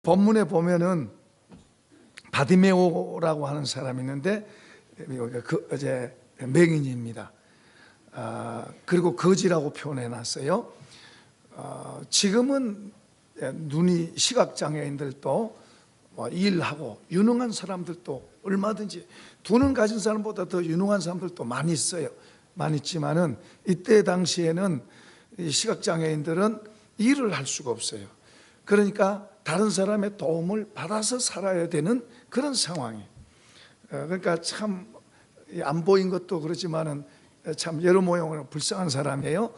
본문에 보면은 바디메오라고 하는 사람이 있는데 이제 맹인입니다. 그리고 거지라고 표현해 놨어요. 지금은 눈이 시각장애인들도 일하고 유능한 사람들도 얼마든지 두 눈 가진 사람보다 더 유능한 사람들도 많이 있어요. 많이 있지만은 이때 당시에는 이 시각장애인들은 일을 할 수가 없어요. 그러니까 다른 사람의 도움을 받아서 살아야 되는 그런 상황이에요. 그러니까 참 안 보인 것도 그렇지만은 참 여러 모형으로 불쌍한 사람이에요.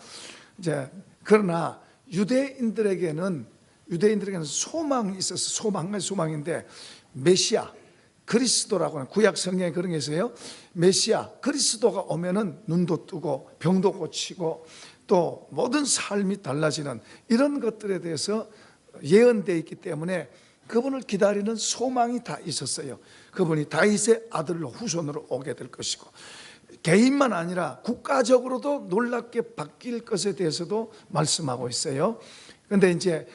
이제 그러나 유대인들에게는 소망이 있어서 소망인데 메시아 그리스도라고 하는 구약 성경에 그런 게 있어요. 메시아 그리스도가 오면은 눈도 뜨고 병도 고치고 또 모든 삶이 달라지는 이런 것들에 대해서 예언되어 있기 때문에 그분을 기다리는 소망이 다 있었어요. 그분이 다윗의 아들로 후손으로 오게 될 것이고 개인만 아니라 국가적으로도 놀랍게 바뀔 것에 대해서도 말씀하고 있어요. 그런데 이제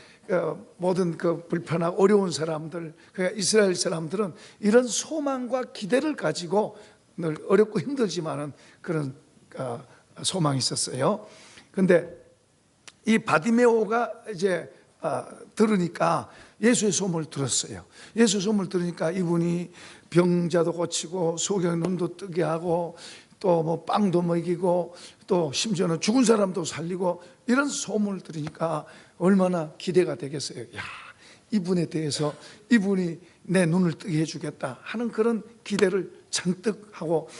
모든 그 불편하고 어려운 사람들, 이스라엘 사람들은 이런 소망과 기대를 가지고 늘 어렵고 힘들지만은 그런 소망이 있었어요. 그런데 이 바디메오가 이제 들으니까 예수의 소문을 들었어요. 예수의 소문을 들으니까 이분이 병자도 고치고 소경의 눈도 뜨게 하고 또 뭐 빵도 먹이고 또 심지어는 죽은 사람도 살리고 이런 소문을 들으니까 얼마나 기대가 되겠어요. 야, 이분에 대해서 이분이 내 눈을 뜨게 해주겠다 하는 그런 기대를 잔뜩 하고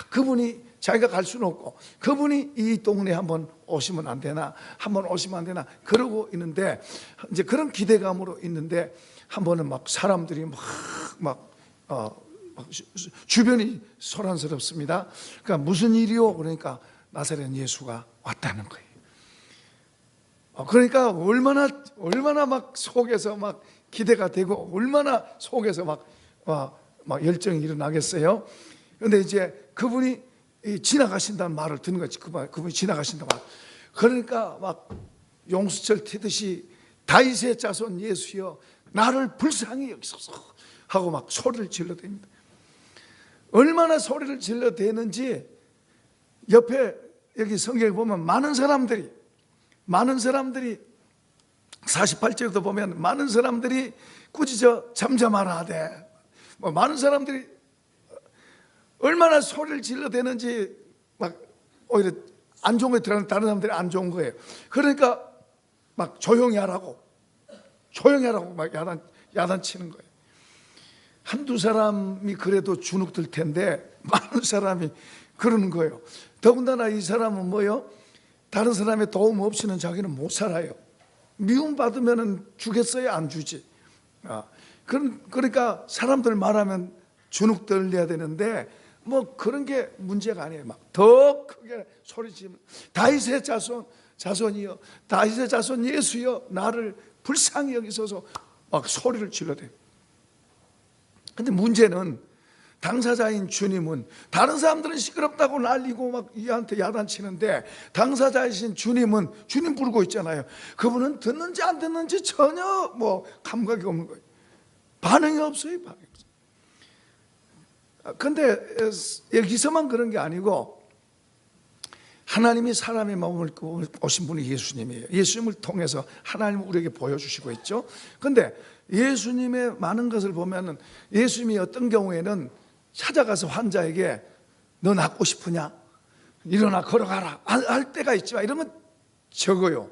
그분이 자기가 갈 수는 없고 그분이 이 동네에 한번 오시면 안 되나, 한번 오시면 안 되나 그러고 있는데 이제 그런 기대감으로 있는데 한 번은 막 사람들이 막 주변이 소란스럽습니다. 그러니까 무슨 일이요? 그러니까 나사렛 예수가 왔다는 거예요. 그러니까 얼마나 막 속에서 막 기대가 되고 얼마나 속에서 막 열정이 일어나겠어요. 그런데 이제 그분이 지나가신다는 말을 듣는 거지. 그분이 지나가신다는 말. 그러니까 막 용수철 튀듯이 다윗의 자손 예수여 나를 불쌍히 여기소서 하고 막 소리를 질러댑니다. 얼마나 소리를 질러대는지 옆에 여기 성경에 보면 많은 사람들이 48절에도 보면 많은 사람들이 꾸짖어 잠잠하라 하되 많은 사람들이 얼마나 소리를 질러대는지 막 오히려 안 좋은 거에 들어가는 다른 사람들이 안 좋은 거예요. 그러니까 막 조용히 하라고 막 야단치는 거예요. 한두 사람이 그래도 주눅들 텐데 많은 사람이 그러는 거예요. 더군다나 이 사람은 뭐요? 다른 사람의 도움 없이는 자기는 못 살아요. 미움받으면 주겠어요? 안 주지. 그러니까 사람들 말하면 주눅 들려야 되는데 뭐 그런 게 문제가 아니에요. 막 더 크게 소리치면 다윗의 자손이여 다윗의 자손 예수여 나를 불쌍히 여기소서 막 소리를 질러대요. 근데 문제는 당사자인 주님은 다른 사람들은 시끄럽다고 난리고 막 이한테 야단치는데 당사자이신 주님은 주님 부르고 있잖아요. 그분은 듣는지 안 듣는지 전혀 뭐 감각이 없는 거예요. 반응이 없어요. 근데 여기서만 그런 게 아니고 하나님이 사람의 마음을 오신 분이 예수님이에요. 예수님을 통해서 하나님을 우리에게 보여주시고 있죠. 근데 예수님의 많은 것을 보면은 예수님이 어떤 경우에는 찾아가서 환자에게 너 낫고 싶으냐? 일어나 걸어가라 할 때가 있지만 이런 건 적어요.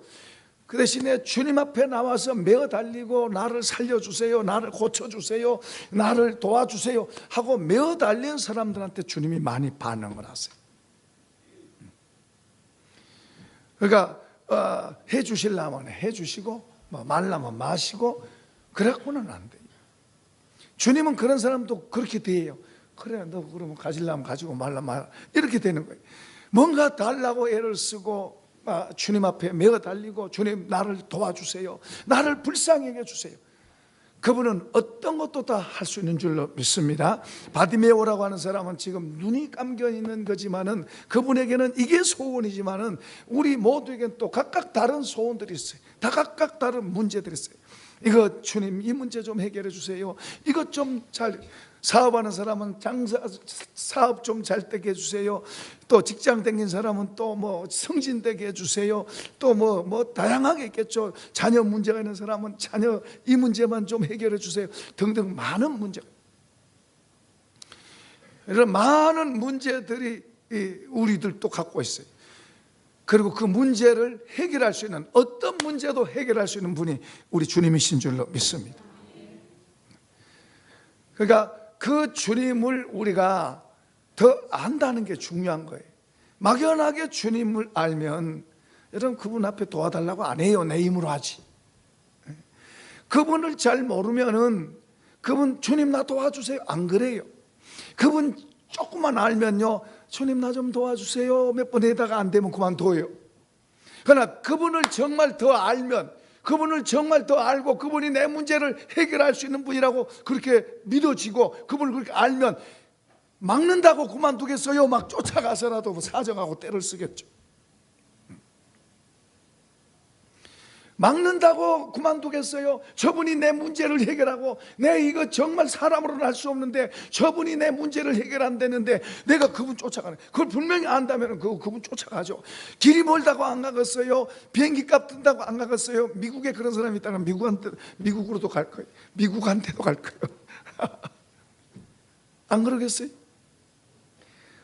그 대신에 주님 앞에 나와서 메어 달리고 나를 살려주세요, 나를 고쳐주세요, 나를 도와주세요 하고 메어 달린 사람들한테 주님이 많이 반응을 하세요. 그러니까 해주시려면 해주시고 말라면 마시고 그래갖고는 안 돼요. 주님은 그런 사람도 그렇게 돼요. 그래 너 그러면 가지려면 가지고 말라면 이렇게 되는 거예요. 뭔가 달라고 애를 쓰고 주님 앞에 메어 달리고 주님 나를 도와주세요, 나를 불쌍히 여겨주세요. 그분은 어떤 것도 다 할 수 있는 줄로 믿습니다. 바디메오라고 하는 사람은 지금 눈이 감겨 있는 거지만은 그분에게는 이게 소원이지만은 우리 모두에게는 또 각각 다른 소원들이 있어요. 다 각각 다른 문제들이 있어요. 이거 주님 이 문제 좀 해결해 주세요. 이것 좀 잘, 사업하는 사람은 사업 좀 잘 되게 해주세요. 또 직장 다니는 사람은 또 뭐 승진되게 해주세요. 또 뭐 다양하게 있겠죠. 자녀 문제가 있는 사람은 자녀 이 문제만 좀 해결해 주세요. 등등 많은 문제, 이런 많은 문제들이 우리들도 갖고 있어요. 그리고 그 문제를 해결할 수 있는, 어떤 문제도 해결할 수 있는 분이 우리 주님이신 줄로 믿습니다. 그러니까 그 주님을 우리가 더 안다는 게 중요한 거예요. 막연하게 주님을 알면, 여러분 그분 앞에 도와달라고 안 해요. 내 힘으로 하지. 그분을 잘 모르면은 그분 주님 나 도와주세요 안 그래요. 그분 조금만 알면요, 주님 나 좀 도와주세요 몇 번 해다가 안 되면 그만둬요. 그러나 그분을 정말 더 알면, 그분을 정말 더 알고 그분이 내 문제를 해결할 수 있는 분이라고 그렇게 믿어지고 그분을 그렇게 알면, 막는다고 그만두겠어요? 막 쫓아가서라도 사정하고 때를 쓰겠죠. 막는다고 그만두겠어요? 저분이 내 문제를 해결하고, 내 이거 정말 사람으로는 할 수 없는데 저분이 내 문제를 해결 안 되는데 내가 그분 쫓아가는, 그걸 분명히 안다면 그분 쫓아가죠. 길이 멀다고 안 가겠어요? 비행기 값 든다고 안 가겠어요? 미국에 그런 사람이 있다면 미국으로도 갈 거예요. 미국한테도 갈 거예요. 안 그러겠어요?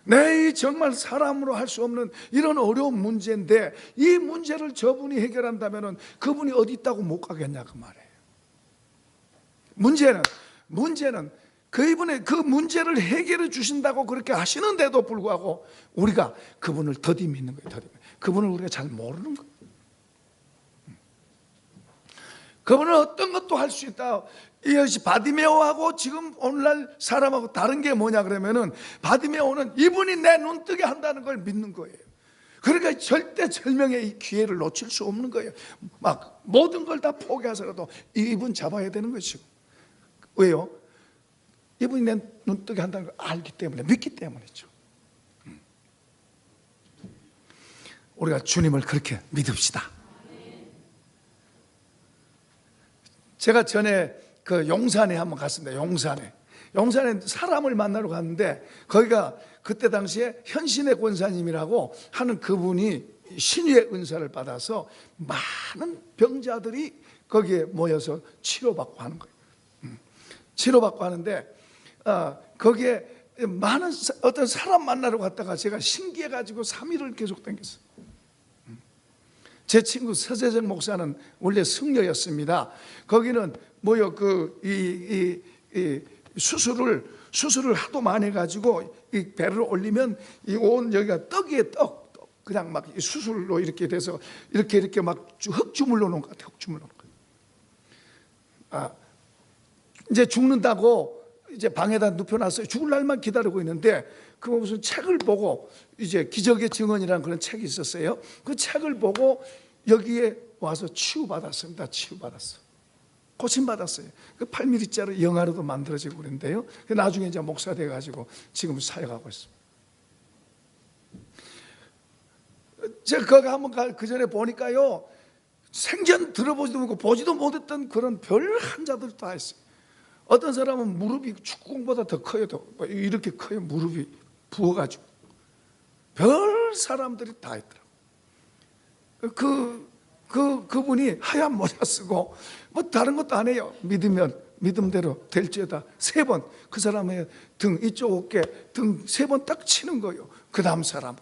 내 정말 사람으로 할 수 없는 이런 어려운 문제인데 이 문제를 저분이 해결한다면 그분이 어디 있다고 못 가겠냐 그 말이에요. 문제는 그분의 그 문제를 해결해 주신다고 그렇게 하시는데도 불구하고 우리가 그분을 더디 믿는 거예요. 그분을 우리가 잘 모르는 거예요. 그분은 어떤 것도 할 수 있다. 이것이 바디메오하고 지금 오늘날 사람하고 다른 게 뭐냐 그러면은, 바디메오는 이분이 내 눈 뜨게 한다는 걸 믿는 거예요. 그러니까 절대 절명의 이 기회를 놓칠 수 없는 거예요. 막 모든 걸 다 포기해서라도 이분 잡아야 되는 것이고. 왜요? 이분이 내 눈 뜨게 한다는 걸 알기 때문에, 믿기 때문이죠. 우리가 주님을 그렇게 믿읍시다. 제가 전에 그 용산에 한번 갔습니다. 용산에 사람을 만나러 갔는데, 거기가 그때 당시에 현신의 권사님이라고 하는 그분이 신유의 은사를 받아서 많은 병자들이 거기에 모여서 치료받고 하는 거예요. 치료받고 하는데 거기에 많은 어떤 사람 만나러 갔다가 제가 신기해가지고 3일을 계속 다녔어요. 제 친구 서재정 목사는 원래 승려였습니다. 거기는 뭐요, 수술을 하도 많이 해가지고 이 배를 올리면 이 온 여기가 떡이에 떡, 그냥 막 수술로 이렇게 돼서 이렇게 막 흙 주물러 놓은 것 같아요. 흙 주물러 놓은 거. 이제 죽는다고 이제 방에다 눕혀놨어요. 죽을 날만 기다리고 있는데, 그 무슨 책을 보고, 이제 기적의 증언이라는 그런 책이 있었어요. 그 책을 보고 여기에 와서 치유받았습니다. 고침받았어요. 그 8mm짜리 영화로도 만들어지고 그랬는데요. 나중에 이제 목사 돼가지고 지금 사역하고 있습니다. 제가 거기 한번 그 전에 보니까요, 생전 들어보지도 못하고 보지도 못했던 그런 별 환자들 다 있어요. 어떤 사람은 무릎이 축구공보다 더 커요. 이렇게 커요. 무릎이 부어가지고. 별 사람들이 다 있더라고요. 그분이 하얀 모자 쓰고 뭐 다른 것도 안 해요. 믿으면 믿음대로 될지어다 3번 그 사람의 등, 이쪽 어깨 등 3번 딱 치는 거예요. 그 다음 사람.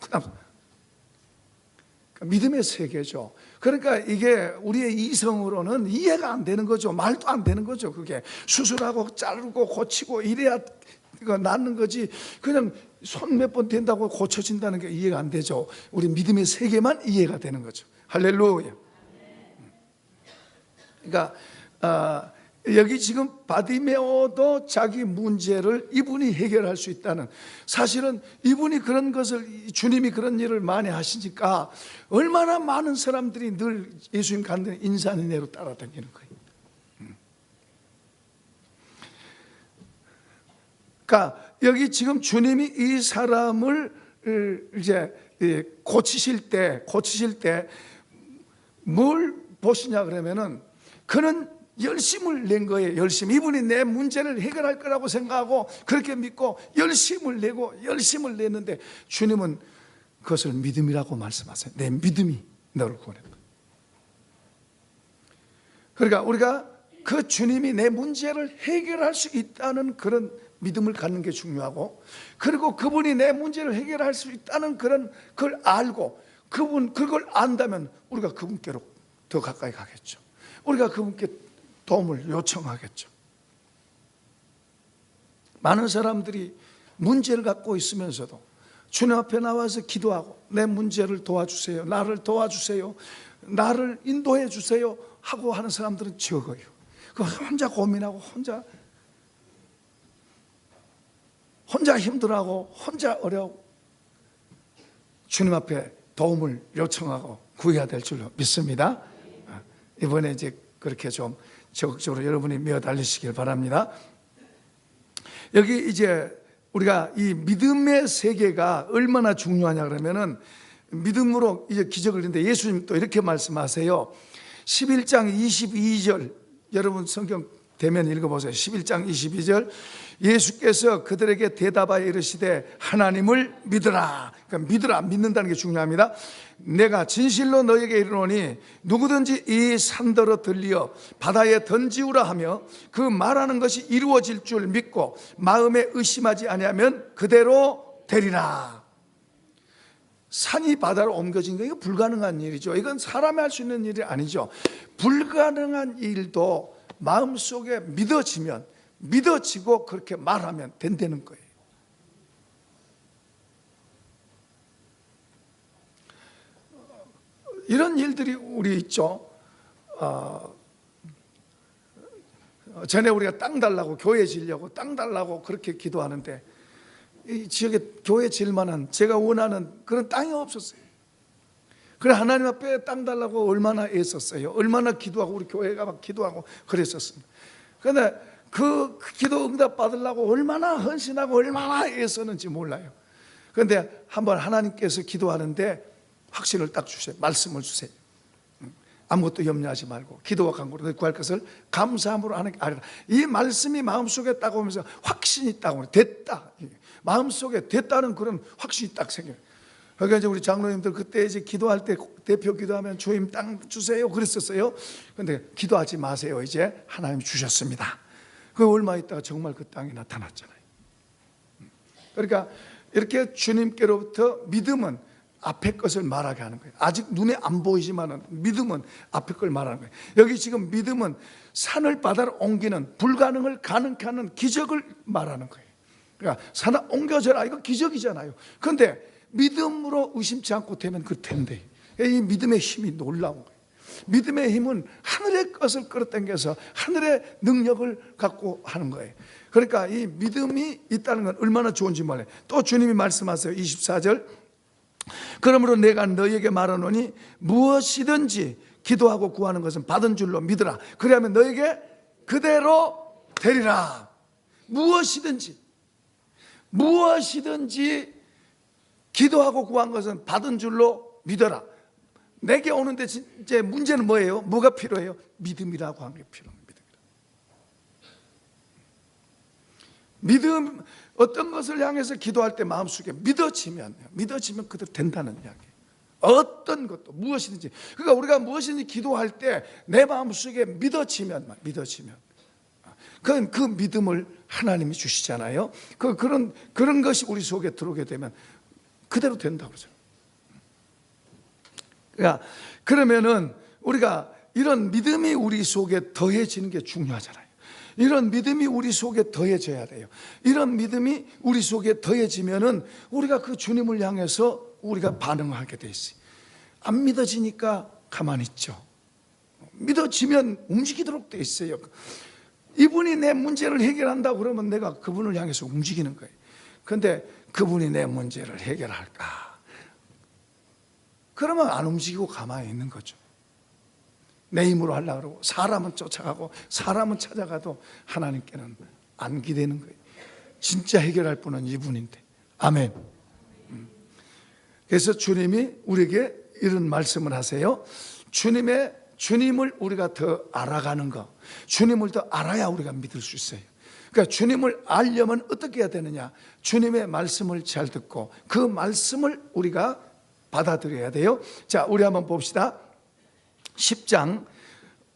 믿음의 세계죠. 그러니까 이게 우리의 이성으로는 이해가 안 되는 거죠. 말도 안 되는 거죠. 그게 수술하고 자르고 고치고 이래야 낫는 거지, 그냥 손 몇 번 댄다고 고쳐진다는 게 이해가 안 되죠. 우리 믿음의 세계만 이해가 되는 거죠. 할렐루야. 그러니까 여기 지금 바디메오도 자기 문제를 이분이 해결할 수 있다는, 사실은 이분이 그런 것을, 주님이 그런 일을 많이 하시니까 얼마나 많은 사람들이 늘 예수님 가는 데 인산인해로 따라다니는 거예요. 그러니까 여기 지금 주님이 이 사람을 이제 고치실 때 뭘 보시냐 그러면은, 그는 열심을 낸 거예요. 열심. 이분이 내 문제를 해결할 거라고 생각하고 그렇게 믿고 열심을 내고 열심을 냈는데 주님은 그것을 믿음이라고 말씀하세요. 내 믿음이 너를 구원했다. 그러니까 우리가 그 주님이 내 문제를 해결할 수 있다는 그런 믿음을 갖는 게 중요하고, 그리고 그분이 내 문제를 해결할 수 있다는 그걸 알고 그걸 안다면 우리가 그분께로 더 가까이 가겠죠. 우리가 그분께 도움을 요청하겠죠. 많은 사람들이 문제를 갖고 있으면서도 주님 앞에 나와서 기도하고 내 문제를 도와주세요, 나를 도와주세요, 나를 인도해 주세요 하고 하는 사람들은 적어요. 혼자 고민하고 혼자 힘들어하고 혼자 어려워 주님 앞에 도움을 요청하고 구해야 될 줄로 믿습니다. 이번에 이제 그렇게 좀 적극적으로 여러분이 매어달리시길 바랍니다. 여기 이제 우리가 이 믿음의 세계가 얼마나 중요하냐 그러면은, 믿음으로 이제 기적을 했는데 예수님 또 이렇게 말씀하세요. 11장 22절, 여러분 성경 되면 읽어보세요. 11장 22절, 예수께서 그들에게 대답하여 이르시되 하나님을 믿으라. 그러니까 믿으라, 믿는다는 게 중요합니다. 내가 진실로 너에게 이르노니 누구든지 이 산더러 들리어 바다에 던지우라 하며 그 말하는 것이 이루어질 줄 믿고 마음에 의심하지 아니하면 그대로 되리라. 산이 바다로 옮겨진 거, 이거 불가능한 일이죠. 이건 사람이 할 수 있는 일이 아니죠. 불가능한 일도 마음속에 믿어지고 그렇게 말하면 된다는 거예요. 이런 일들이 우리 있죠. 전에 우리가 땅 달라고, 교회 지려고 땅 달라고 그렇게 기도하는데 이 지역에 교회 질 만한 제가 원하는 그런 땅이 없었어요. 그래 하나님 앞에 땅 달라고 얼마나 애썼어요. 얼마나 기도하고 우리 교회가 막 기도하고 그랬었습니다. 그런데 그 기도 응답 받으려고 얼마나 헌신하고 얼마나 애썼는지 몰라요. 그런데 한번 하나님께서 기도하는데 확신을 딱 주세요. 말씀을 주세요. 아무것도 염려하지 말고 기도와 간구로 구할 것을 감사함으로 하는 게 아니라, 이 말씀이 마음속에 딱 오면서 확신이 딱 오면 됐다, 마음속에 됐다는 그런 확신이 딱 생겨요. 그러니까 이제 우리 장로님들 그때 이제 기도할 때 대표 기도하면 주님 땅 주세요 그랬었어요. 그런데 기도하지 마세요. 이제 하나님이 주셨습니다. 그 얼마 있다가 정말 그 땅이 나타났잖아요. 그러니까 이렇게 주님께로부터 믿음은 앞에 것을 말하게 하는 거예요. 아직 눈에 안 보이지만은 믿음은 앞에 걸 말하는 거예요. 여기 지금 믿음은 산을 바다로 옮기는, 불가능을 가능케 하는 기적을 말하는 거예요. 그러니까 산을 옮겨져라, 이거 기적이잖아요. 그런데 믿음으로 의심치 않고 되면 그 텐데, 이 믿음의 힘이 놀라운 거예요. 믿음의 힘은 하늘의 것을 끌어당겨서 하늘의 능력을 갖고 하는 거예요. 그러니까 이 믿음이 있다는 건 얼마나 좋은지 몰라요. 또 주님이 말씀하세요. 24절, 그러므로 내가 너희에게 말하노니 무엇이든지 기도하고 구하는 것은 받은 줄로 믿으라. 그리하면 너에게 그대로 되리라. 무엇이든지 기도하고 구한 것은 받은 줄로 믿어라. 내게 오는데 이제 문제는 뭐예요? 뭐가 필요해요? 믿음이라고 하는 게 필요합니다. 믿음, 어떤 것을 향해서 기도할 때 마음속에 믿어지면 그대로 된다는 이야기예요. 어떤 것도 무엇이든지, 그러니까 우리가 무엇이든지 기도할 때 내 마음속에 믿어지면 그 믿음을 하나님이 주시잖아요. 그런 것이 우리 속에 들어오게 되면 그대로 된다고 그러죠. 그러니까 그러면은 우리가 이런 믿음이 우리 속에 더해지는 게 중요하잖아요. 이런 믿음이 우리 속에 더해져야 돼요. 이런 믿음이 우리 속에 더해지면은 우리가 그 주님을 향해서 우리가 반응하게 돼 있어요. 안 믿어지니까 가만히 있죠. 믿어지면 움직이도록 돼 있어요. 이분이 내 문제를 해결한다고 그러면 내가 그분을 향해서 움직이는 거예요. 그런데 그분이 내 문제를 해결할까? 그러면 안 움직이고 가만히 있는 거죠. 내 힘으로 하려고 그러고 사람은 쫓아가고 사람은 찾아가도 하나님께는 안 기대는 거예요. 진짜 해결할 분은 이분인데. 아멘. 그래서 주님이 우리에게 이런 말씀을 하세요. 주님의 주님을 우리가 더 알아가는 것, 주님을 더 알아야 우리가 믿을 수 있어요. 그러니까 주님을 알려면 어떻게 해야 되느냐? 주님의 말씀을 잘 듣고 그 말씀을 우리가 받아들여야 돼요. 자, 우리 한번 봅시다. 10장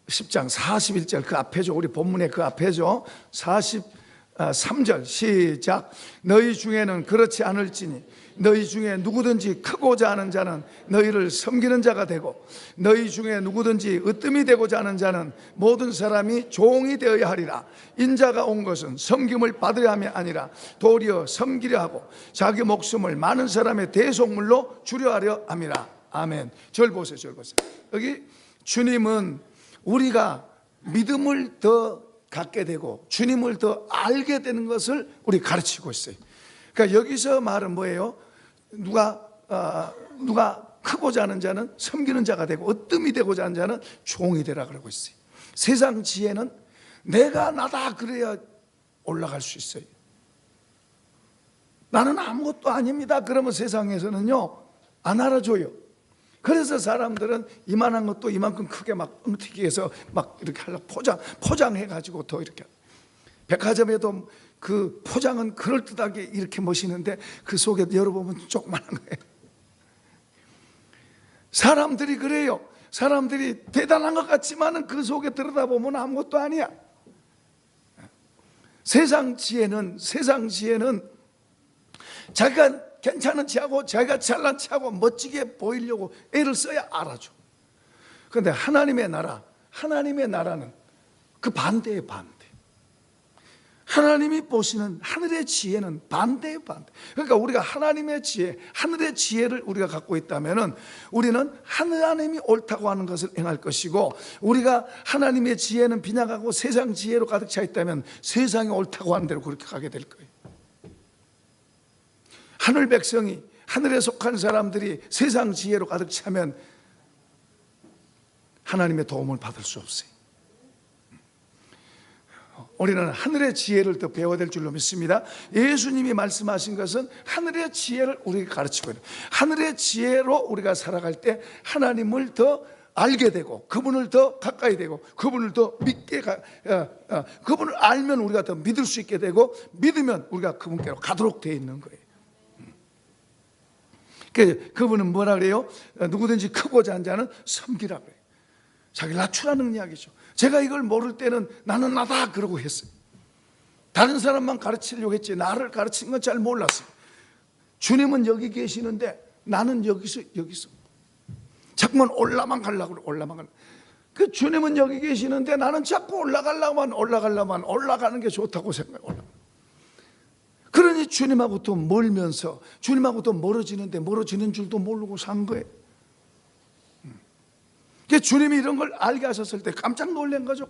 41절 그 앞에죠. 우리 본문의 그 앞에죠. 43절 시작. 너희 중에는 그렇지 않을지니 너희 중에 누구든지 크고자 하는 자는 너희를 섬기는 자가 되고 너희 중에 누구든지 으뜸이 되고자 하는 자는 모든 사람이 종이 되어야 하리라. 인자가 온 것은 섬김을 받으려 함이 아니라 도리어 섬기려 하고 자기 목숨을 많은 사람의 대속물로 주려 하려 함이라. 아멘. 절 보세요. 절 보세요. 여기 주님은 우리가 믿음을 더 갖게 되고 주님을 더 알게 되는 것을 우리 가르치고 있어요. 그러니까 여기서 말은 뭐예요? 누가 크고자 하는 자는 섬기는 자가 되고 으뜸이 되고자 하는 자는 종이 되라 그러고 있어요. 세상 지혜는 내가 나다 그래야 올라갈 수 있어요. 나는 아무것도 아닙니다 그러면 세상에서는요 안 알아줘요. 그래서 사람들은 이만한 것도 이만큼 크게 막 엉튀기 해서 막 이렇게 하려고 포장해가지고 더 이렇게. 백화점에도 그 포장은 그럴듯하게 이렇게 멋있는데 그 속에 열어보면 조그만한 거예요. 사람들이 그래요. 사람들이 대단한 것 같지만은 그 속에 들여다보면 아무것도 아니야. 세상 지혜는 자기가 괜찮은 체하고 자기가 잘난 체하고 멋지게 보이려고 애를 써야 알아줘. 그런데 하나님의 나라는 그 반대의 반대. 하나님이 보시는 하늘의 지혜는 반대의 반대. 그러니까 우리가 하나님의 지혜, 하늘의 지혜를 우리가 갖고 있다면 우리는 하나님이 옳다고 하는 것을 행할 것이고, 우리가 하나님의 지혜는 빈약하고 세상 지혜로 가득 차 있다면 세상이 옳다고 하는 대로 그렇게 가게 될 거예요. 하늘 백성이, 하늘에 속한 사람들이 세상 지혜로 가득 차면 하나님의 도움을 받을 수 없어요. 우리는 하늘의 지혜를 더 배워야 될 줄로 믿습니다. 예수님이 말씀하신 것은 하늘의 지혜를 우리에게 가르치고 있는, 하늘의 지혜로 우리가 살아갈 때 하나님을 더 알게 되고 그분을 더 가까이 되고 그분을 더 믿게 그분을 알면 우리가 더 믿을 수 있게 되고 믿으면 우리가 그분께로 가도록 되어 있는 거예요. 그분은 뭐라 그래요? 누구든지 크고자 하는 자는 섬기라 그래요. 자기를 낮추라는 이야기죠. 제가 이걸 모를 때는 나는 나다 그러고 했어요. 다른 사람만 가르치려고 했지 나를 가르치는 건 잘 몰랐어요. 주님은 여기 계시는데 나는 여기서 자꾸만 올라만 가려고 올라만. 그 주님은 여기 계시는데 나는 자꾸 올라가려면 올라가는 게 좋다고 생각해요. 그러니 주님하고 또 멀면서 주님하고 또 멀어지는데 멀어지는 줄도 모르고 산 거예요. 주님이 이런 걸 알게 하셨을 때 깜짝 놀란 거죠.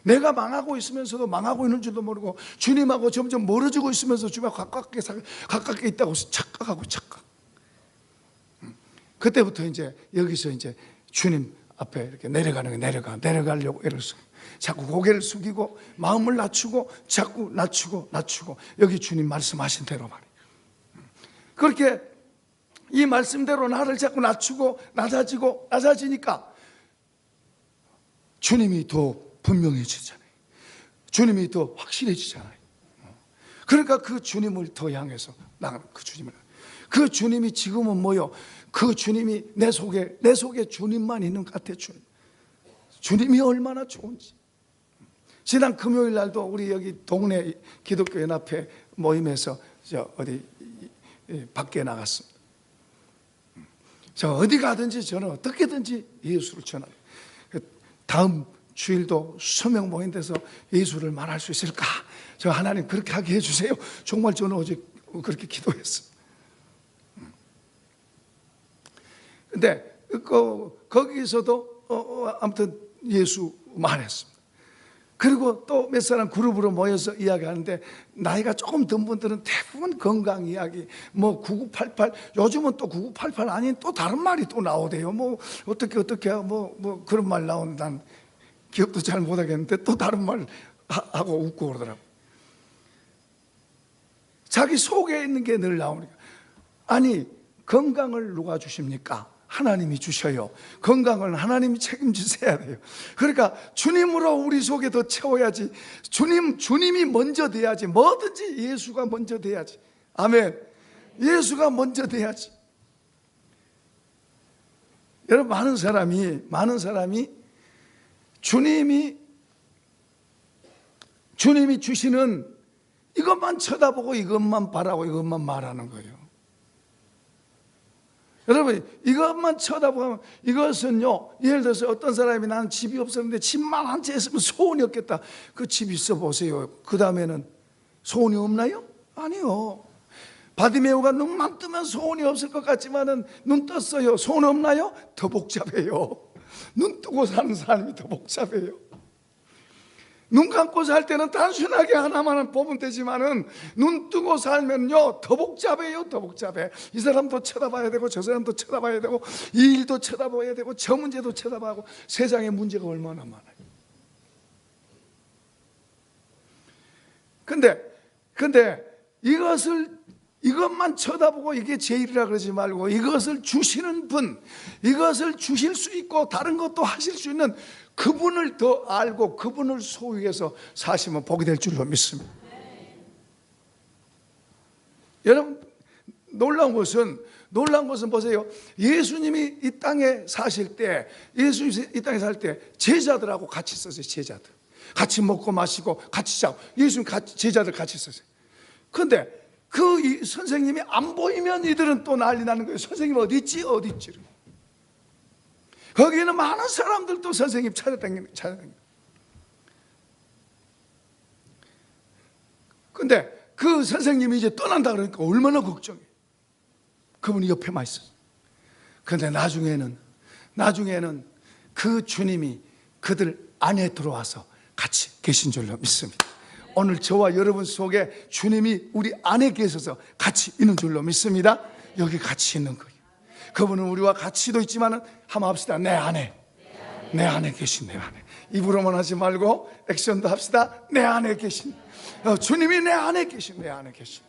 내가 망하고 있으면서도 망하고 있는 줄도 모르고 주님하고 점점 멀어지고 있으면서 주님하고 가깝게 있다고 착각하고 착각. 그때부터 이제 여기서 이제 주님 앞에 이렇게 내려가려고 애를 쓰고 자꾸 고개를 숙이고 마음을 낮추고 자꾸 낮추고 여기 주님 말씀하신 대로 말이에요. 그렇게 이 말씀대로 나를 자꾸 낮추고 낮아지니까 주님이 더 분명해지잖아요. 주님이 더 확실해지잖아요. 그러니까 그 주님을 더 향해서 나가는 그 주님이 지금은 뭐요? 그 주님이 내 속에 주님만 있는 것 같아요. 주님이 얼마나 좋은지. 지난 금요일 날도 우리 여기 동네 기독교 연합회 모임에서 어디 밖에 나갔습니다. 저 어디 가든지 저는 어떻게든지 예수를 전하는. 다음 주일도 수명 모임 돼서 예수를 말할 수 있을까? 저 하나님 그렇게 하게 해주세요. 정말 저는 어제 그렇게 기도했어요. 근데 거기서도 아무튼 예수 말했습니다. 그리고 또 몇 사람 그룹으로 모여서 이야기하는데 나이가 조금 든 분들은 대부분 건강 이야기, 뭐 9988, 요즘은 또 9988 아닌 또 다른 말이 또 나오대요. 뭐 어떻게 뭐 그런 말 나오는데 난 기억도 잘 못하겠는데 또 다른 말 하고 웃고 그러더라고. 자기 속에 있는 게 늘 나오니까. 아니 건강을 누가 주십니까? 하나님이 주셔요. 건강은 하나님이 책임지셔야 돼요. 그러니까 주님으로 우리 속에 더 채워야지. 주님이 먼저 돼야지. 뭐든지 예수가 먼저 돼야지. 아멘. 예수가 먼저 돼야지. 여러분, 많은 사람이 주님이 주시는 이것만 쳐다보고 이것만 바라고 이것만 말하는 거예요. 여러분, 이것만 쳐다보면, 이것은요, 예를 들어서 어떤 사람이 나는 집이 없었는데 집만 한 채 있으면 소원이 없겠다. 그 집 있어 보세요. 그 다음에는 소원이 없나요? 아니요. 바디메오가 눈만 뜨면 소원이 없을 것 같지만은 눈 떴어요. 소원 없나요? 더 복잡해요. 눈 뜨고 사는 사람이 더 복잡해요. 눈 감고 살 때는 단순하게 하나만 보면 되지만은 눈 뜨고 살면요 더 복잡해요. 더 복잡해. 이 사람도 쳐다봐야 되고 저 사람도 쳐다봐야 되고 이 일도 쳐다봐야 되고 저 문제도 쳐다봐고 세상에 문제가 얼마나 많아요. 근데 이것만 쳐다보고 이게 제일이라 그러지 말고 이것을 주시는 분, 이것을 주실 수 있고 다른 것도 하실 수 있는 그분을 더 알고 그분을 소유해서 사시면 복이 될 줄로 믿습니다. 여러분, 놀라운 것은 보세요. 예수님이 이 땅에 사실 때, 예수님이 이 땅에 살 때 제자들하고 같이 있었어요. 제자들 같이 먹고 마시고 같이 자고 예수님 제자들 같이 있었어요. 그런데 그 선생님이 안 보이면 이들은 또 난리 나는 거예요. 선생님 어디 있지? 어디 있지? 거기에는 많은 사람들도 선생님 찾아다닙니다. 근데 그 선생님이 이제 떠난다 그러니까 얼마나 걱정해. 그분이 옆에만 있었어요. 그런데 나중에는 그 주님이 그들 안에 들어와서 같이 계신 줄로 믿습니다. 오늘 저와 여러분 속에 주님이 우리 안에 계셔서 같이 있는 줄로 믿습니다. 여기 같이 있는 거예요. 그분은 우리와 같이도 있지만은 한번 합시다. 내 안에 계신, 내 안에. 입으로만 하지 말고 액션도 합시다. 내 안에 계신, 주님이 내 안에 계신, 내 안에 계신.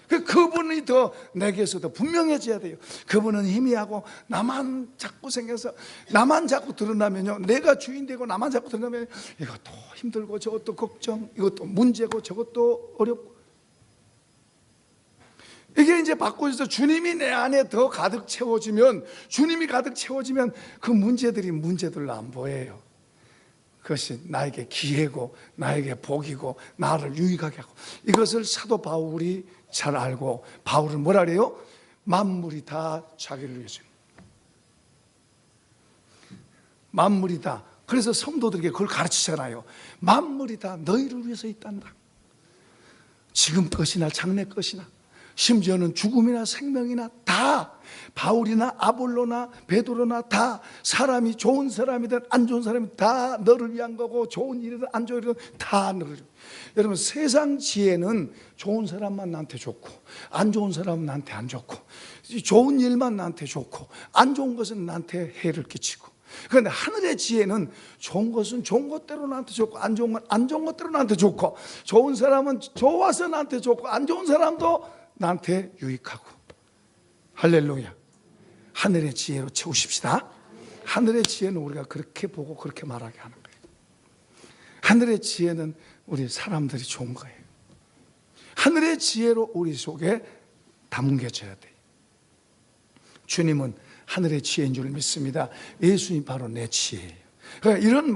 그분이 더 내게서 더 분명해져야 돼요. 그분은 희미하고 나만 자꾸 생겨서 나만 자꾸 드러나면요, 내가 주인 되고 나만 자꾸 드러나면 이것도 힘들고 저것도 걱정, 이것도 문제고 저것도 어렵고, 이게 이제 바꿔져서 주님이 내 안에 더 가득 채워지면, 주님이 가득 채워지면 그 문제들로 안 보여요. 그것이 나에게 기회고 나에게 복이고 나를 유익하게 하고, 이것을 사도 바울이 잘 알고, 바울은 뭐라 그래요? 만물이 다 자기를 위해서, 만물이 다. 그래서 성도들에게 그걸 가르치잖아요. 만물이 다 너희를 위해서 있단다. 지금 것이나 장래 것이나 심지어는 죽음이나 생명이나 다, 바울이나 아볼로나 베드로나 다, 사람이 좋은 사람이든 안 좋은 사람이든 다 너를 위한 거고, 좋은 일이든 안 좋은 일이든 다 너를 위한. 여러분, 세상 지혜는 좋은 사람만 나한테 좋고 안 좋은 사람은 나한테 안 좋고, 좋은 일만 나한테 좋고 안 좋은 것은 나한테 해를 끼치고, 그런데 하늘의 지혜는 좋은 것은 좋은 것대로 나한테 좋고 안 좋은 건 안 좋은 것대로 나한테 좋고, 좋은 사람은 좋아서 나한테 좋고 안 좋은 사람도 나한테 유익하고. 할렐루야. 하늘의 지혜로 채우십시다. 하늘의 지혜는 우리가 그렇게 보고 그렇게 말하게 하는 거예요. 하늘의 지혜는 우리 사람들이 좋은 거예요. 하늘의 지혜로 우리 속에 담겨져야 돼요. 주님은 하늘의 지혜인 줄 믿습니다. 예수님 바로 내 지혜예요. 그러니까 이런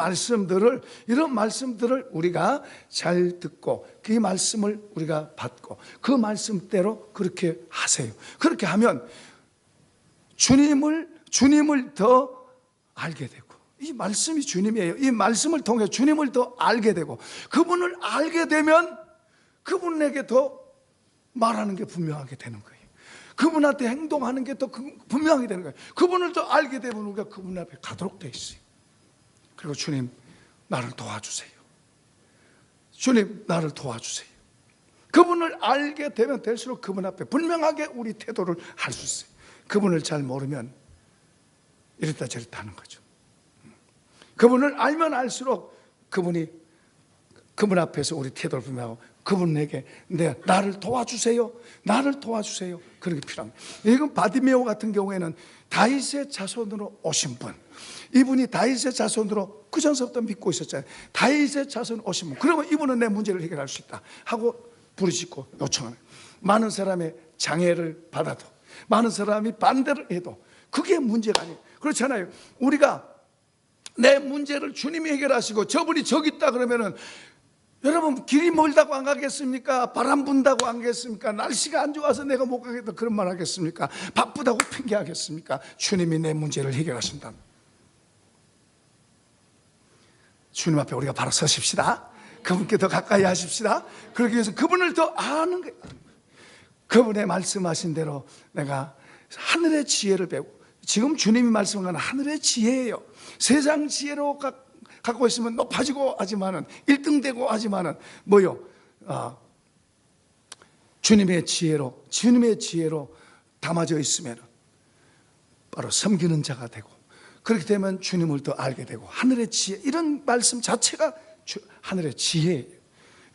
말씀들을 우리가 잘 듣고 그 말씀을 우리가 받고 그 말씀대로 그렇게 하세요. 그렇게 하면 주님을 더 알게 되고, 이 말씀이 주님이에요. 이 말씀을 통해 주님을 더 알게 되고, 그분을 알게 되면 그분에게 더 말하는 게 분명하게 되는 거예요. 그분한테 행동하는 게 더 분명하게 되는 거예요. 그분을 더 알게 되면 우리가 그분 앞에 가도록 돼 있어요. 그리고 주님, 나를 도와주세요. 주님, 나를 도와주세요. 그분을 알게 되면 될수록 그분 앞에 분명하게 우리 태도를 할 수 있어요. 그분을 잘 모르면 이랬다 저랬다 하는 거죠. 그분을 알면 알수록 그분 앞에서 우리 태도를 분명하고 그분에게 나를 도와주세요. 나를 도와주세요. 그런 게 필요합니다. 이건 바디메오 같은 경우에는 다윗의 자손으로 오신 분. 이분이 다윗의 자손으로 그 전서부터 믿고 있었잖아요. 다윗의 자손 오신 분. 그러면 이분은 내 문제를 해결할 수 있다 하고 부르짖고 요청하는. 많은 사람의 장애를 받아도, 많은 사람이 반대를 해도 그게 문제가 아니에요. 그렇잖아요. 우리가 내 문제를 주님이 해결하시고 저분이 저기 있다 그러면은, 여러분 길이 멀다고 안 가겠습니까? 바람 분다고 안 가겠습니까? 날씨가 안 좋아서 내가 못 가겠다 그런 말 하겠습니까? 바쁘다고 핑계하겠습니까? 주님이 내 문제를 해결하신다. 주님 앞에 우리가 바로 서십시다. 그분께 더 가까이 하십시다. 그러기 위해서 그분을 더 아는 거예요. 그분의 말씀하신 대로 내가 하늘의 지혜를 배우고, 지금 주님이 말씀한 건 하늘의 지혜예요. 세상 지혜로 갖고 있으면 높아지고 하지만은 1등 되고 하지만은 뭐요? 주님의 지혜로 담아져 있으면 바로 섬기는 자가 되고, 그렇게 되면 주님을 더 알게 되고, 하늘의 지혜, 이런 말씀 자체가 하늘의 지혜예요.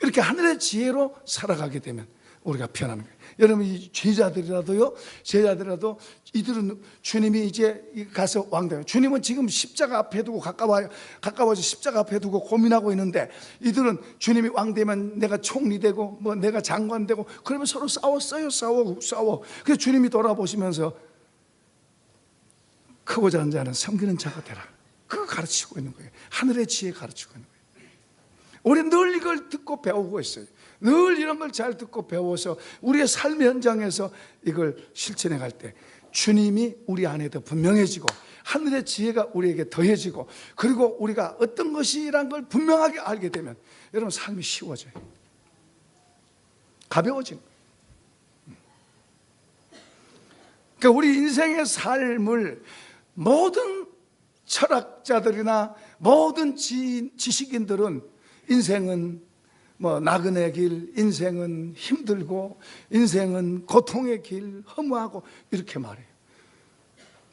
이렇게 하늘의 지혜로 살아가게 되면 우리가 편하는 거예요. 여러분, 이 제자들이라도 이들은 주님이 이제 가서 왕되요. 주님은 지금 십자가 앞에 두고 가까워져 십자가 앞에 두고 고민하고 있는데, 이들은 주님이 왕되면 내가 총리 되고 뭐 내가 장관 되고 그러면 서로 싸워. 그래서 주님이 돌아보시면서 크고 작은 자는 섬기는 자가 되라. 그거 가르치고 있는 거예요. 하늘의 지혜 가르치고 있는 거예요. 우리 늘 이걸 듣고 배우고 있어요. 늘 이런 걸 잘 듣고 배워서 우리의 삶의 현장에서 이걸 실천해 갈 때 주님이 우리 안에 더 분명해지고, 하늘의 지혜가 우리에게 더해지고, 그리고 우리가 어떤 것이란 걸 분명하게 알게 되면 여러분 삶이 쉬워져요. 가벼워지는 거예요. 그러니까 우리 인생의 삶을 모든 철학자들이나 모든 지식인들은 인생은 뭐 나그네 길, 인생은 힘들고, 인생은 고통의 길, 허무하고 이렇게 말해요.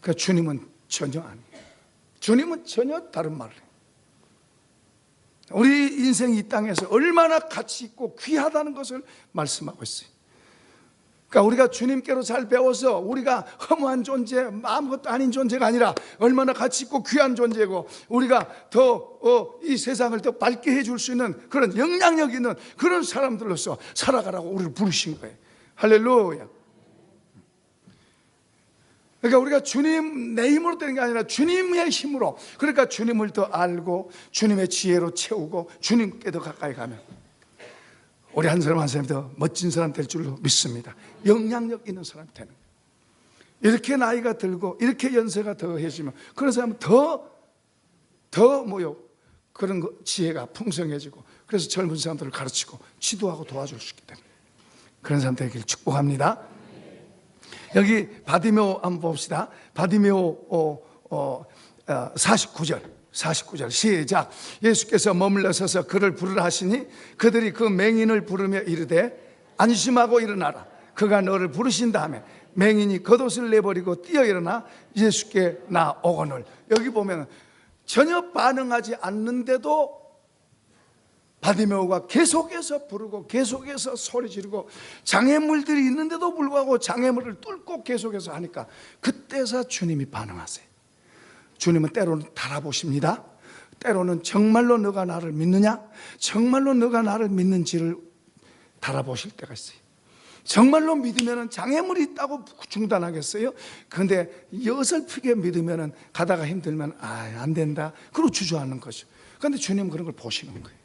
그러니까 주님은 전혀 아니에요. 주님은 전혀 다른 말을 해요. 우리 인생이 이 땅에서 얼마나 가치 있고 귀하다는 것을 말씀하고 있어요. 그러니까 우리가 주님께로 잘 배워서 우리가 허무한 존재, 아무것도 아닌 존재가 아니라 얼마나 가치 있고 귀한 존재고, 우리가 더 이 세상을 더 밝게 해줄 수 있는 그런 영향력 있는 그런 사람들로서 살아가라고 우리를 부르신 거예요. 할렐루야. 그러니까 우리가 주님 내 힘으로 되는 게 아니라 주님의 힘으로, 그러니까 주님을 더 알고 주님의 지혜로 채우고 주님께 더 가까이 가면 우리 한 사람 한 사람이 더 멋진 사람 될 줄로 믿습니다. 영향력 있는 사람이 되는 거예요. 이렇게 나이가 들고 이렇게 연세가 더해지면 그런 사람은 더 그런 지혜가 풍성해지고, 그래서 젊은 사람들을 가르치고 지도하고 도와줄 수 있기 때문에 그런 사람 되기를 축복합니다. 여기 바디메오 한번 봅시다. 바디메오 49절 시작. 예수께서 머물러 서서 그를 부르라 하시니 그들이 그 맹인을 부르며 이르되 안심하고 일어나라. 그가 너를 부르신다 하며 맹인이 겉옷을 내버리고 뛰어 일어나 예수께 나오거늘. 여기 보면 전혀 반응하지 않는데도 바디메오가 계속해서 부르고 계속해서 소리 지르고, 장애물들이 있는데도 불구하고 장애물을 뚫고 계속해서 하니까 그때서 주님이 반응하세요. 주님은 때로는 달아보십니다. 때로는 정말로 너가 나를 믿느냐, 정말로 너가 나를 믿는지를 달아보실 때가 있어요. 정말로 믿으면 장애물이 있다고 중단하겠어요? 그런데 어설프게 믿으면 가다가 힘들면 안 된다 그러고 주저하는 거죠. 그런데 주님은 그런 걸 보시는 거예요.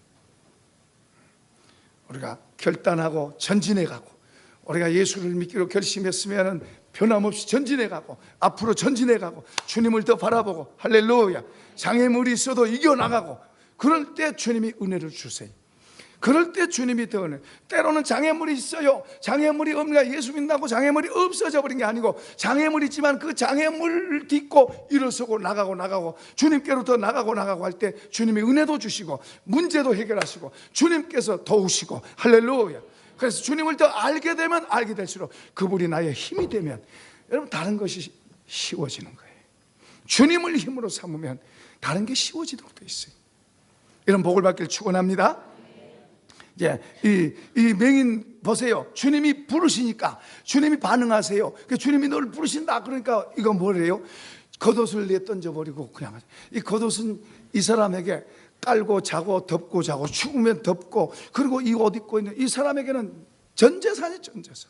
우리가 결단하고 전진해가고, 우리가 예수를 믿기로 결심했으면 변함없이 전진해가고 앞으로 전진해가고 주님을 더 바라보고, 할렐루야, 장애물이 있어도 이겨나가고, 그럴 때 주님이 은혜를 주세요. 그럴 때 주님이 더 은혜. 때로는 장애물이 있어요. 장애물이 없는가, 예수 믿는다고 장애물이 없어져 버린 게 아니고, 장애물이 있지만 그 장애물을 딛고 일어서고 나가고 주님께로 더 나가고 할 때 주님이 은혜도 주시고 문제도 해결하시고 주님께서 도우시고, 할렐루야. 그래서 주님을 더 알게 되면 알게 될수록 그분이 나의 힘이 되면 여러분 다른 것이 쉬워지는 거예요. 주님을 힘으로 삼으면 다른 게 쉬워지도록 돼 있어요. 이런 복을 받기를 축원합니다. 이제 이 맹인 보세요. 주님이 부르시니까 주님이 반응하세요. 주님이 너를 부르신다. 그러니까 이거 뭐래요? 겉옷을 내어 던져버리고 그냥 이 겉옷은 이 사람에게 깔고 자고 덮고 자고 추우면 덮고 그리고 이 옷 입고 있는 이 사람에게는 전 재산이 전 재산.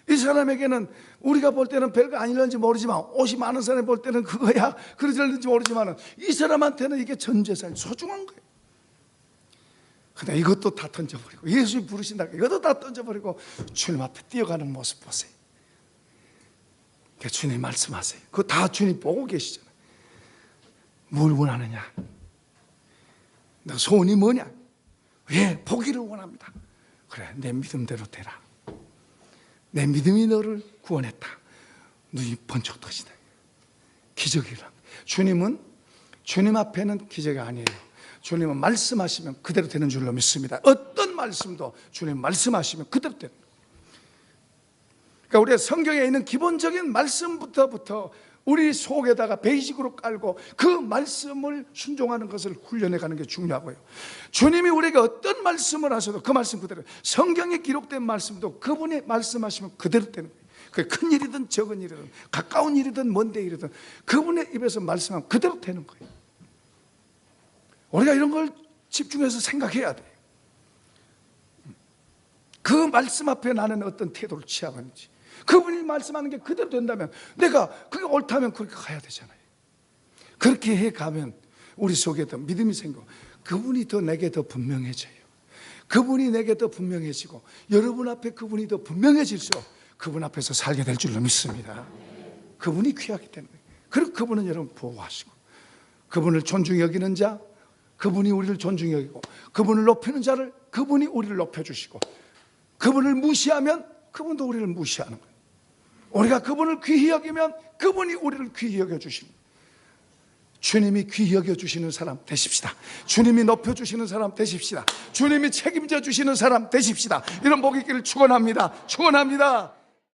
이 사람에게는 우리가 볼 때는 별거 아닐는지 모르지만 옷이 많은 사람이 볼 때는 그거야 그러질는지 모르지만 이 사람한테는 이게 전 재산이 소중한 거예요. 근데 이것도 다 던져버리고 예수님 부르신다 이것도 다 던져버리고 주님 앞에 뛰어가는 모습 보세요. 주님 말씀하세요. 그거 다 주님 보고 계시잖아요. 뭘 원하느냐? 너 소원이 뭐냐? 왜? 보기를 원합니다. 그래, 내 믿음대로 되라. 내 믿음이 너를 구원했다. 눈이 번쩍 떠지네. 기적이 일어납니다. 주님은 주님 앞에는 기적이 아니에요. 주님은 말씀하시면 그대로 되는 줄로 믿습니다. 어떤 말씀도 주님 말씀하시면 그대로 되는 거예요. 그러니까 우리가 성경에 있는 기본적인 말씀부터 우리 속에다가 베이직으로 깔고 그 말씀을 순종하는 것을 훈련해 가는 게 중요하고요. 주님이 우리에게 어떤 말씀을 하셔도 그 말씀 그대로, 성경에 기록된 말씀도 그분이 말씀하시면 그대로 되는 거예요. 그게 큰 일이든 적은 일이든 가까운 일이든 먼데 일이든 그분의 입에서 말씀하면 그대로 되는 거예요. 우리가 이런 걸 집중해서 생각해야 돼요. 그 말씀 앞에 나는 어떤 태도를 취하고 있는지, 그분이 말씀하는 게 그대로 된다면 내가 그게 옳다면 그렇게 가야 되잖아요. 그렇게 해가면 우리 속에 더 믿음이 생기고 그분이 더 내게 더 분명해져요. 그분이 내게 더 분명해지고 여러분 앞에 그분이 더 분명해질수록 그분 앞에서 살게 될 줄로 믿습니다. 그분이 귀하기 때문에. 그리고 그분은 여러분 보호하시고, 그분을 존중히 여기는 자 그분이 우리를 존중히 여기고, 그분을 높이는 자를 그분이 우리를 높여주시고, 그분을 무시하면 그분도 우리를 무시하는 거예요. 우리가 그분을 귀히 여기면 그분이 우리를 귀히 여겨주십니다. 주님이 귀히 여겨주시는 사람 되십시다. 주님이 높여주시는 사람 되십시다. 주님이 책임져 주시는 사람 되십시다. 이런 복이 있기를 축원합니다. 축원합니다.